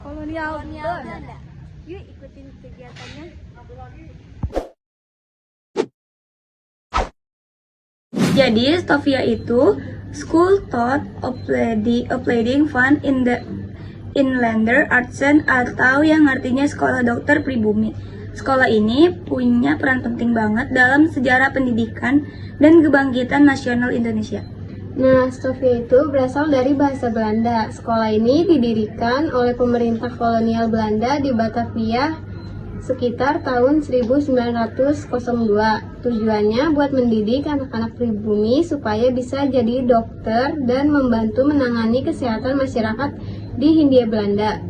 Kolonial Kolonial Belanda. Belanda. Yuk ikutin kegiatannya. Jadi, Stovia itu school taught operating fund in the Inlander Artsen atau yang artinya sekolah dokter pribumi. Sekolah ini punya peran penting banget dalam sejarah pendidikan dan kebangkitan nasional Indonesia. Nah, Stovia itu berasal dari bahasa Belanda. Sekolah ini didirikan oleh pemerintah kolonial Belanda di Batavia sekitar tahun 1902. Tujuannya buat mendidik anak-anak pribumi supaya bisa jadi dokter dan membantu menangani kesehatan masyarakat di Hindia Belanda.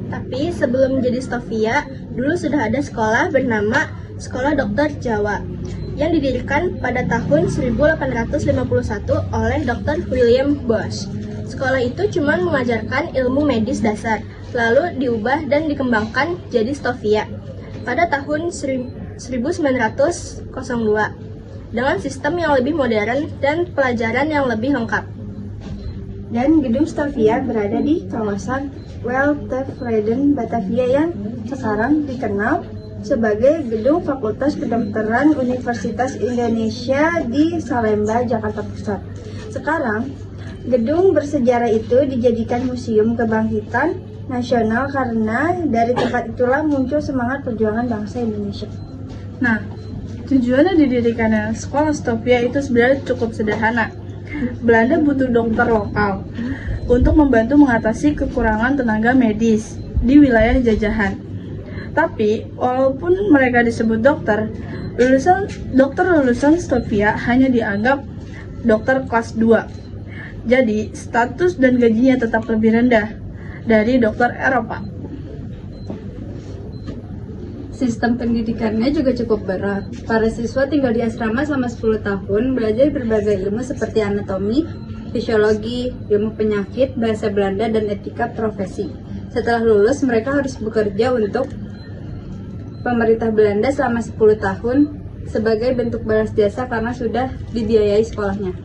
Tapi sebelum menjadi Stovia, dulu sudah ada sekolah bernama Sekolah Dokter Jawa yang didirikan pada tahun 1851 oleh Dr. William Bosch. Sekolah itu cuma mengajarkan ilmu medis dasar, lalu diubah dan dikembangkan jadi Stovia pada tahun 1902 dengan sistem yang lebih modern dan pelajaran yang lebih lengkap. Dan gedung Stovia berada di kawasan Weltevreden, Batavia yang sekarang dikenal sebagai Gedung Fakultas Kedokteran Universitas Indonesia di Salemba, Jakarta Pusat. Sekarang, gedung bersejarah itu dijadikan Museum Kebangkitan Nasional karena dari tempat itulah muncul semangat perjuangan bangsa Indonesia. Nah, tujuannya didirikannya sekolah Stovia itu sebenarnya cukup sederhana. Belanda butuh dokter lokal untuk membantu mengatasi kekurangan tenaga medis di wilayah jajahan. Tapi, walaupun mereka disebut dokter lulusan Stovia hanya dianggap dokter kelas 2. Jadi, status dan gajinya tetap lebih rendah dari dokter Eropa. Sistem pendidikannya juga cukup berat. Para siswa tinggal di asrama selama 10 tahun, belajar berbagai ilmu seperti anatomi, fisiologi, ilmu penyakit, bahasa Belanda, dan etika profesi. Setelah lulus, mereka harus bekerja untuk pemerintah Belanda selama 10 tahun sebagai bentuk balas jasa karena sudah dibiayai sekolahnya.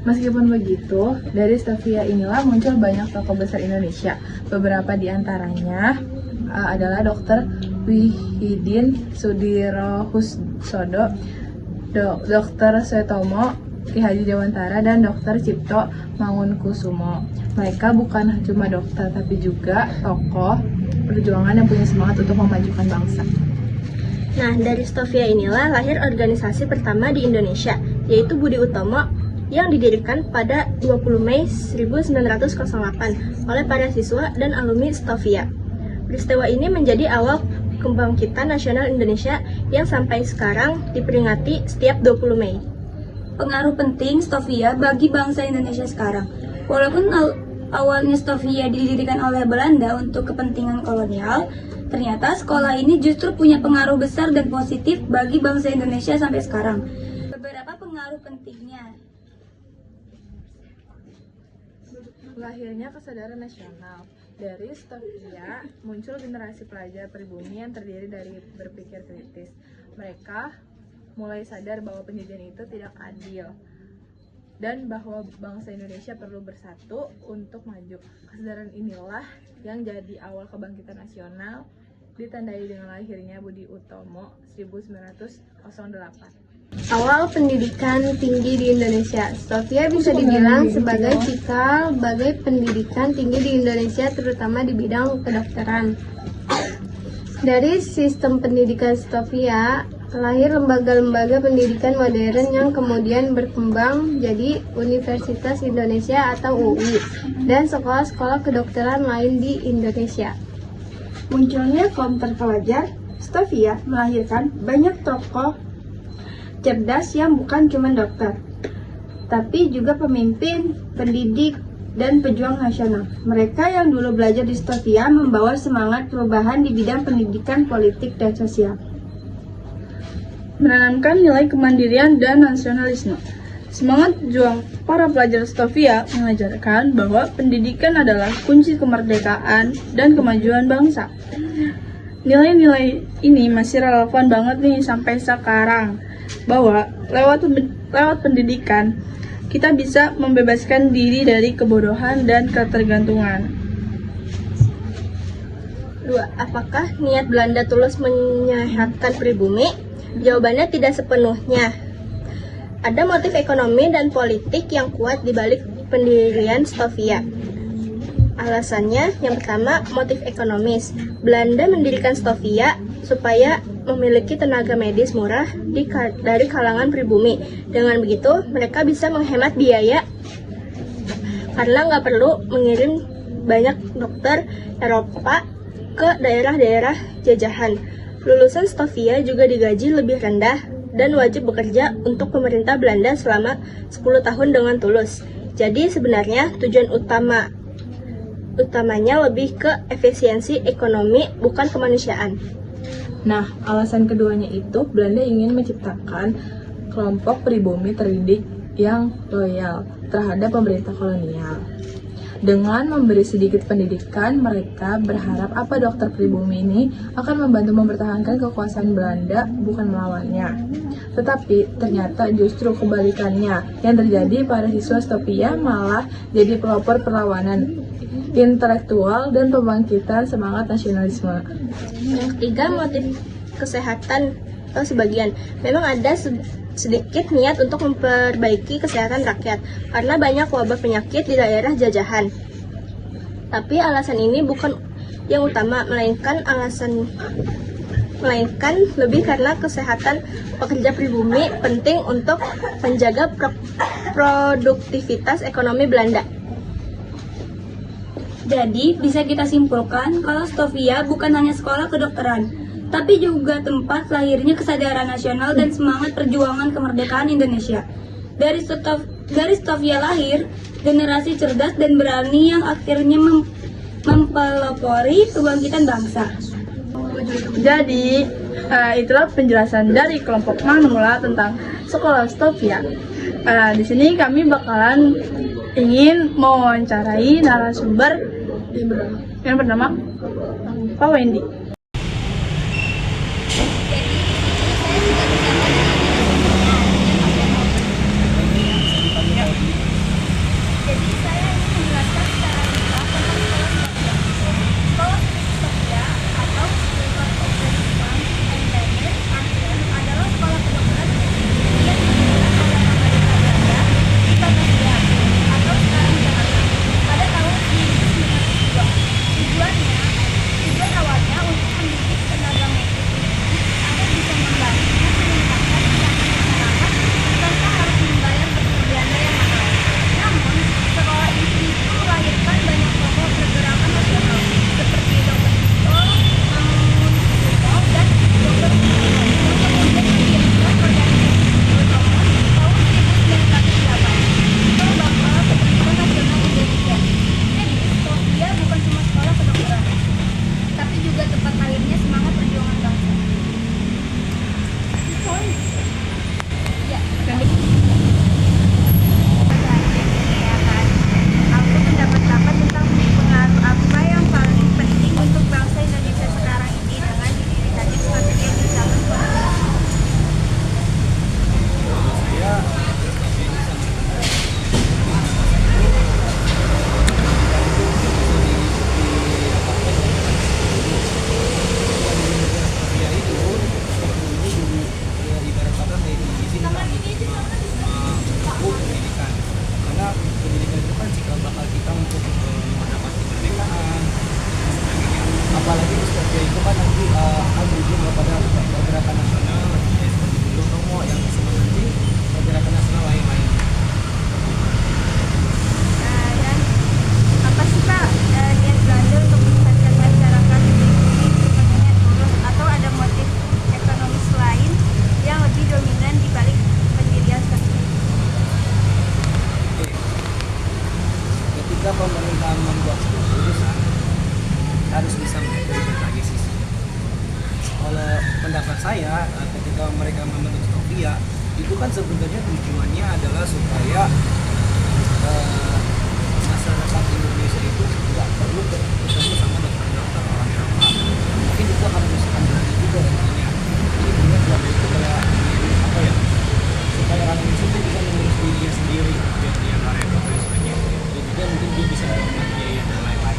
Meskipun begitu, dari Stovia inilah muncul banyak tokoh besar Indonesia. Beberapa di antaranya adalah Dr. Wihidin Sudirohusodo, Dr. Suetomo, Ki Haji Dewantara, dan Dr. Cipto Mangunkusumo. Mereka bukan cuma dokter, tapi juga tokoh perjuangan yang punya semangat untuk memajukan bangsa. Nah, dari Stovia inilah lahir organisasi pertama di Indonesia, yaitu Budi Utomo, yang didirikan pada 20 Mei 1908 oleh para siswa dan alumni Stovia. Peristiwa ini menjadi awal kebangkitan nasional Indonesia yang sampai sekarang diperingati setiap 20 Mei. Pengaruh penting Stovia bagi bangsa Indonesia sekarang. Walaupun awalnya Stovia didirikan oleh Belanda untuk kepentingan kolonial, ternyata sekolah ini justru punya pengaruh besar dan positif bagi bangsa Indonesia sampai sekarang. Beberapa pengaruh pentingnya. Lahirnya kesadaran nasional. Dari Stovia muncul generasi pelajar pribumi yang terdiri dari berpikir kritis. Mereka mulai sadar bahwa penjajahan itu tidak adil dan bahwa bangsa Indonesia perlu bersatu untuk maju. Kesadaran inilah yang jadi awal kebangkitan nasional, ditandai dengan lahirnya Budi Utomo 1908. Awal pendidikan tinggi di Indonesia. Stovia bisa dibilang sebagai cikal bagai pendidikan tinggi di Indonesia, terutama di bidang kedokteran. Dari sistem pendidikan Stovia, lahir lembaga-lembaga pendidikan modern yang kemudian berkembang jadi Universitas Indonesia atau UI dan sekolah-sekolah kedokteran lain di Indonesia. Munculnya kaum terpelajar, Stovia melahirkan banyak tokoh cerdas yang bukan cuma dokter, tapi juga pemimpin, pendidik, dan pejuang nasional. Mereka yang dulu belajar di Stovia membawa semangat perubahan di bidang pendidikan, politik, dan sosial. Menanamkan nilai kemandirian dan nasionalisme. Semangat juang para pelajar Stovia mengajarkan bahwa pendidikan adalah kunci kemerdekaan dan kemajuan bangsa. Nilai-nilai ini masih relevan banget nih sampai sekarang, bahwa lewat pendidikan kita bisa membebaskan diri dari kebodohan dan ketergantungan. 2. Apakah niat Belanda tulus menyehatkan pribumi? Jawabannya tidak sepenuhnya. Ada motif ekonomi dan politik yang kuat di balik pendirian Stovia. Alasannya, yang pertama, motif ekonomis. Belanda mendirikan Stovia supaya memiliki tenaga medis murah dari kalangan pribumi. Dengan begitu, mereka bisa menghemat biaya karena nggak perlu mengirim banyak dokter Eropa ke daerah-daerah jajahan. Lulusan Stovia juga digaji lebih rendah dan wajib bekerja untuk pemerintah Belanda selama 10 tahun dengan tulus. Jadi sebenarnya tujuan utamanya lebih ke efisiensi ekonomi, bukan kemanusiaan. Nah, alasan keduanya itu Belanda ingin menciptakan kelompok pribumi terdidik yang loyal terhadap pemerintah kolonial. Dengan memberi sedikit pendidikan, mereka berharap dokter pribumi ini akan membantu mempertahankan kekuasaan Belanda, bukan melawannya. Tetapi ternyata justru kebalikannya. Yang terjadi, para siswa Stovia malah jadi pelopor perlawanan intelektual dan pembangkitan semangat nasionalisme. Yang ketiga, motif kesehatan atau sebagian. Memang ada sedikit niat untuk memperbaiki kesehatan rakyat karena banyak wabah penyakit di daerah jajahan. Tapi alasan ini bukan yang utama, melainkan lebih karena kesehatan pekerja pribumi penting untuk menjaga produktivitas ekonomi Belanda. Jadi, bisa kita simpulkan kalau Stovia bukan hanya sekolah kedokteran, tapi juga tempat lahirnya kesadaran nasional dan semangat perjuangan kemerdekaan Indonesia. Dari Stovia lahir generasi cerdas dan berani yang akhirnya mempelopori kebangkitan bangsa. Jadi, itulah penjelasan dari kelompok Manula tentang sekolah Stovia. Di sini kami bakalan ingin mewawancarai narasumber yang bernama Pak Wendy. Tujuan awalnya untuk mendidik tenaga medis agar bisa membantu meningkatkan kesehatan masyarakat tanpa harus membayar biaya yang mahal. Namun, sekolah ini melahirkan banyak tokoh pergerakan nasional seperti Dr. Tito, Mangun Kuto, dan Dr. Sutomo yang kemudian mendirikan organisasi Sutomo tahun 1908. Sekolah Bangsa Kependudukan Nasional Indonesia. Jadi, Stovia bukan cuma sekolah kedokteran, tapi juga tempat lahirnya semangat perjuangan bangsa. Ya, aku mendapat tentang pengaruh apa yang paling penting untuk bangsa Indonesia sekarang ini dengan didirikannya Stovia di zaman kolonial. Apalagi Stovia itu kan nanti akan berujung kepada pergerakan nasional seperti dulu Tomo yang bisa nanti pergerakan nasional lain-lain. Dan apa sih Pak niat Belanda untuk meningkatkan masyarakat di sepenuhnya turun atau ada motif ekonomis lain yang lebih dominan di balik pendirian Stovia? Ketika pemerintah membuat sebuah keputusan harus bisa melihat dari berbagai sisi. Kalau pendapat saya, ketika mereka membentuk Stovia, itu kan sebenarnya tujuannya adalah supaya masyarakat Indonesia itu tidak perlu ketemu sama dokter-dokter orang Eropa. Mungkin itu akan menyusahkan berarti juga nantinya. Jadi kemudian Belanda itu kayak apa ya? Supaya orang Indonesia itu bisa mengurus dirinya sendiri, biar dia nggak repot dan sebagainya. Dan juga mungkin dia bisa menghemat biaya dan lain-lain.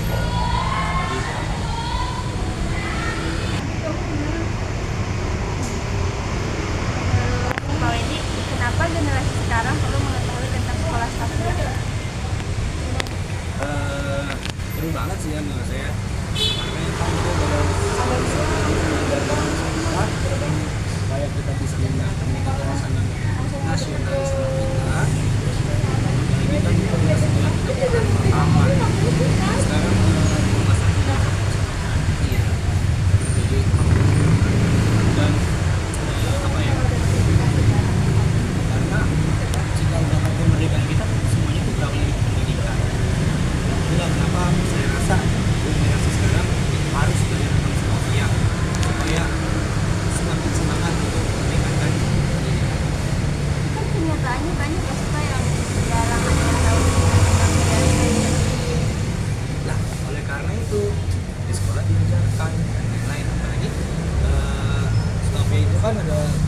ada